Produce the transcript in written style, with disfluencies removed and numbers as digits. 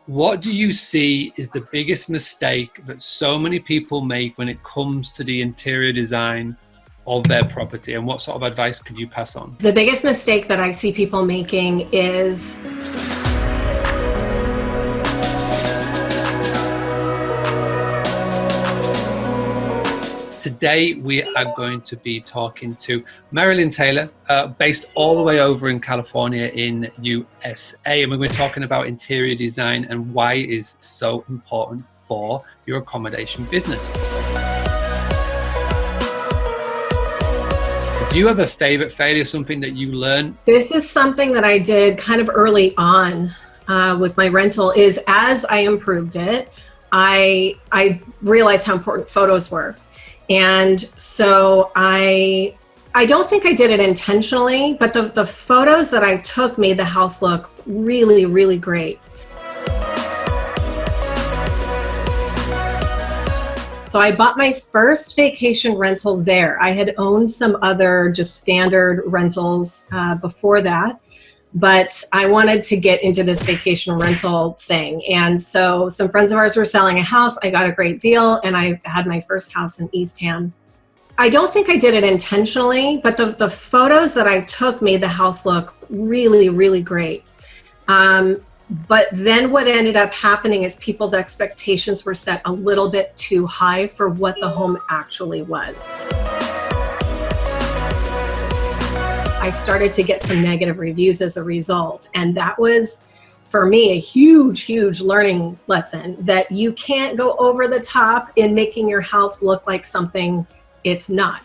What do you see is the biggest mistake that so many people make when it comes to the interior design of their property, and what sort of advice could you pass on? The biggest mistake that I see people making is Today, we are going to be talking to Marilyn Taylor, based all the way over in California in USA. And we're going to be talking about interior design and why it is so important for your accommodation business. Do you have a favorite failure, something that you learned? This is something that I did kind of early on with my rental. Is as I improved it, I realized how important photos were. And so I don't think I did it intentionally, but the photos that I took made the house look really, really great. So I bought my first vacation rental there. I had owned some other just standard rentals before that, but I wanted to get into this vacation rental thing. And so some friends of ours were selling a house. I got a great deal, and I had my first house in Eastham. I don't think I did it intentionally, but the photos that I took made the house look really, really great. But then what ended up happening is people's expectations were set a little bit too high for what the home actually was. I started to get some negative reviews as a result. And that was, for me, a huge, huge learning lesson that you can't go over the top in making your house look like something it's not.